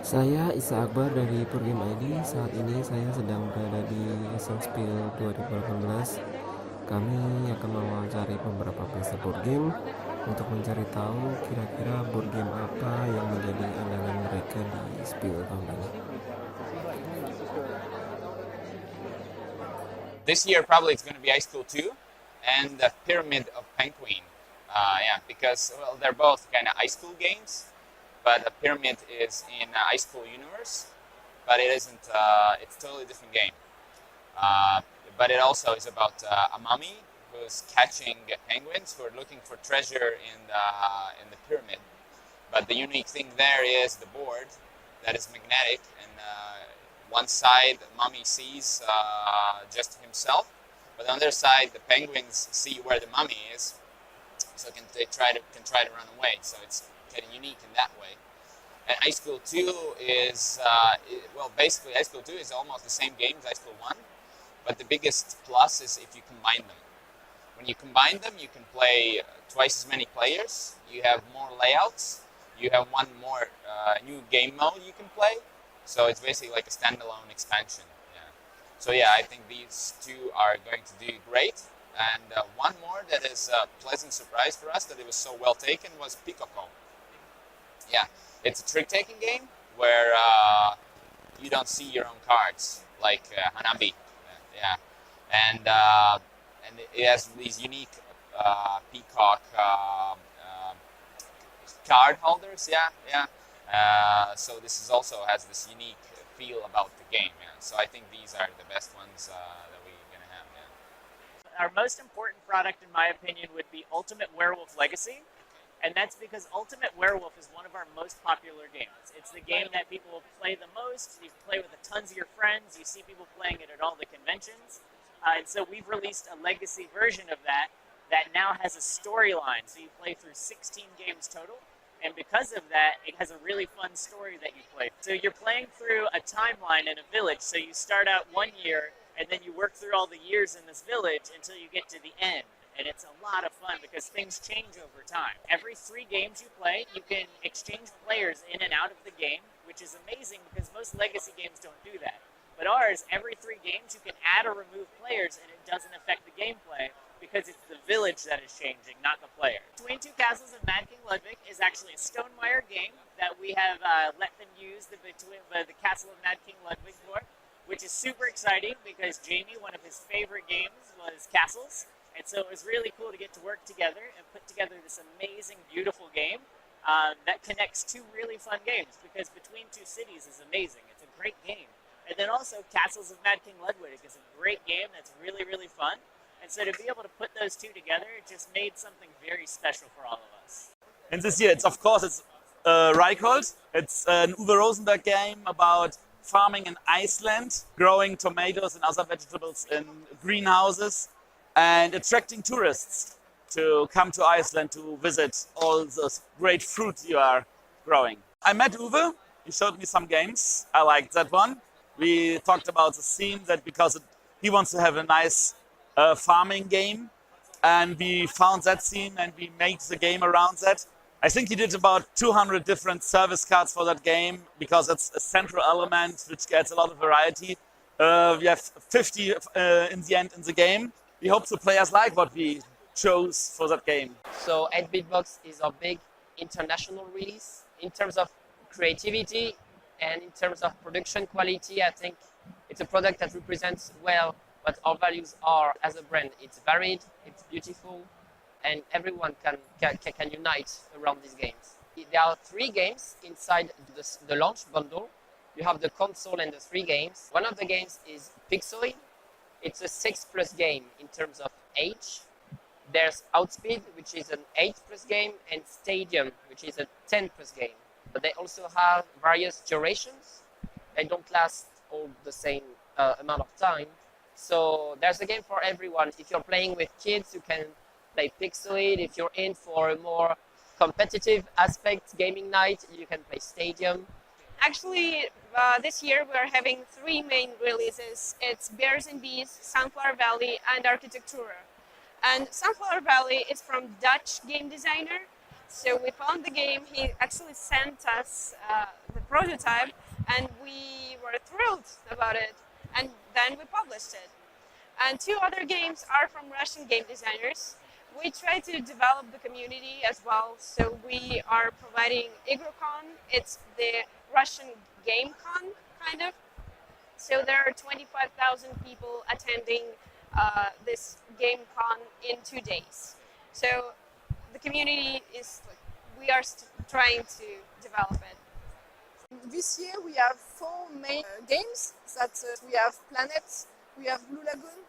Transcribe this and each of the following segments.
Saya Isa Akbar dari Purgame ID. Saat ini saya sedang berada di Essen SPIEL 2018. Kami akan mewawancari beberapa pesta board game untuk mencari tahu kira-kira board game apa yang menjadi andalan mereka di Spiel tahun ini. This year probably it's going to be High School 2 and the Pyramid of Penguin. Because well, they're both kind of high school games, but the Pyramid is in a high school universe, but it isn't. It's a totally different game. But it also is about a mummy who's catching penguins who are looking for treasure in the pyramid. But the unique thing there is the board that is magnetic, and one side the mummy sees just himself, but on the other side the penguins see where the mummy is, so they try to run away. So it's kind of unique in that way. And High School 2 is basically High School 2 is almost the same game as High School 1, but the biggest plus is if you combine them. When you combine them, you can play twice as many players. You have more layouts. You have one more new game mode you can play. So it's basically like a standalone expansion. Yeah. So yeah, I think these two are going to do great. And one more that is a pleasant surprise for us that it was so well taken was Pikoko. Yeah, it's a trick-taking game where you don't see your own cards, like Hanabi. Yeah, and it has these unique peacock card holders. Yeah. So this is also has this unique feel about the game. Yeah. So I think these are the best ones that we're gonna have. Yeah. Our most important product, in my opinion, would be Ultimate Werewolf Legacy. And that's because Ultimate Werewolf is one of our most popular games. It's the game that people play the most. You play with tons of your friends. You see people playing it at all the conventions. And so we've released a legacy version of that now has a storyline. So you play through 16 games total. And because of that, it has a really fun story that you play. So you're playing through a timeline in a village. So you start out 1 year, and then you work through all the years in this village until you get to the end. And it's a lot of fun because things change over time. Every 3 games you play, you can exchange players in and out of the game, which is amazing because most legacy games don't do that. But ours, every 3 games, you can add or remove players, and it doesn't affect the gameplay because it's the village that is changing, not the player. Between Two Castles of Mad King Ludwig is actually a Stonemaier game that we have let them use the Castle of Mad King Ludwig for, which is super exciting because Jamie, one of his favorite games was Castles. And so it was really cool to get to work together and put together this amazing, beautiful game that connects 2 really fun games, because Between Two Cities is amazing. It's a great game. And then also Castles of Mad King Ludwig is a great game that's really, really fun. And so to be able to put those 2 together, it just made something very special for all of us. And this year, it's Reichhold. It's an Uwe Rosenberg game about farming in Iceland, growing tomatoes and other vegetables in greenhouses, and attracting tourists to come to Iceland to visit all those great fruit you are growing. I met Uwe. He showed me some games. I liked that one. We talked about the theme that because he wants to have a nice farming game, and we found that theme and we made the game around that. I think he did about 200 different service cards for that game because it's a central element which gets a lot of variety. We have 50 in the end in the game. We hope the players like what we chose for that game. So 8-Bit Box is a big international release. In terms of creativity and in terms of production quality, I think it's a product that represents well what our values are as a brand. It's varied, it's beautiful, and everyone can unite around these games. There are 3 games inside the launch bundle. You have the console and the 3 games. One of the games is Pixoid. It's a 6+ game in terms of age. There's Outspeed, which is an 8+ game, and Stadium, which is a 10+ game. But they also have various durations. They don't last all the same amount of time. So there's a game for everyone. If you're playing with kids, you can play Pixoid. If you're in for a more competitive aspect gaming night, you can play Stadium. Actually, this year we're having 3 main releases. It's Bears and Bees, Sunflower Valley, and Architectura. And Sunflower Valley is from Dutch game designer, So we found the game. He actually sent us the prototype, and we were thrilled about it. And then we published it. And two other games are from Russian game designers. We try to develop the community as well. So we are providing IgroCon. It's the Russian game con, kind of. So there are 25,000 people attending this game con in 2 days. So the community is, we are trying to develop it. This year we have four main games. That we have Planet, we have Blue Lagoon,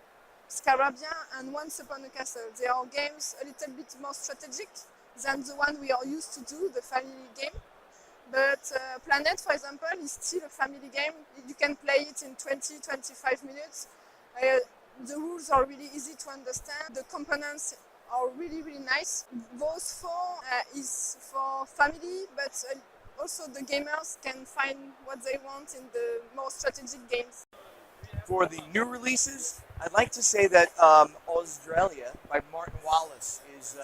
Scarabia, and Once Upon a Castle. They are games a little bit more strategic than the one we are used to do, the family game. But Planet, for example, is still a family game. You can play it in 20-25 minutes. The rules are really easy to understand. The components are really, really nice. Those four is for family, but also the gamers can find what they want in the more strategic games. For the new releases, I'd like to say that Australia by Martin Wallace is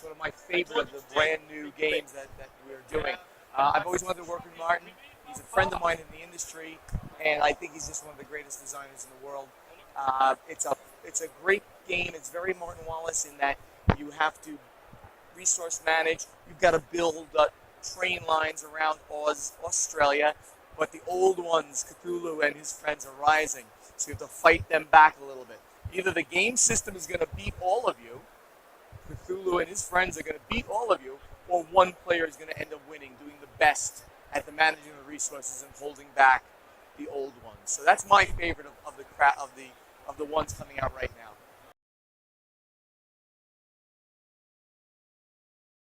one of my favorite of the brand new games that we're doing. I've always wanted to work with Martin. He's a friend of mine in the industry, and I think he's just one of the greatest designers in the world. It's a great game. It's very Martin Wallace in that you have to resource manage. You've got to build train lines around Australia, but the old ones, Cthulhu and his friends, are rising. So you have to fight them back a little bit. Either the game system is going to beat all of you, Cthulhu and his friends are going to beat all of you, or one player is going to end up winning, doing the best at the managing the resources and holding back the old ones. So that's my favorite of the ones coming out right now.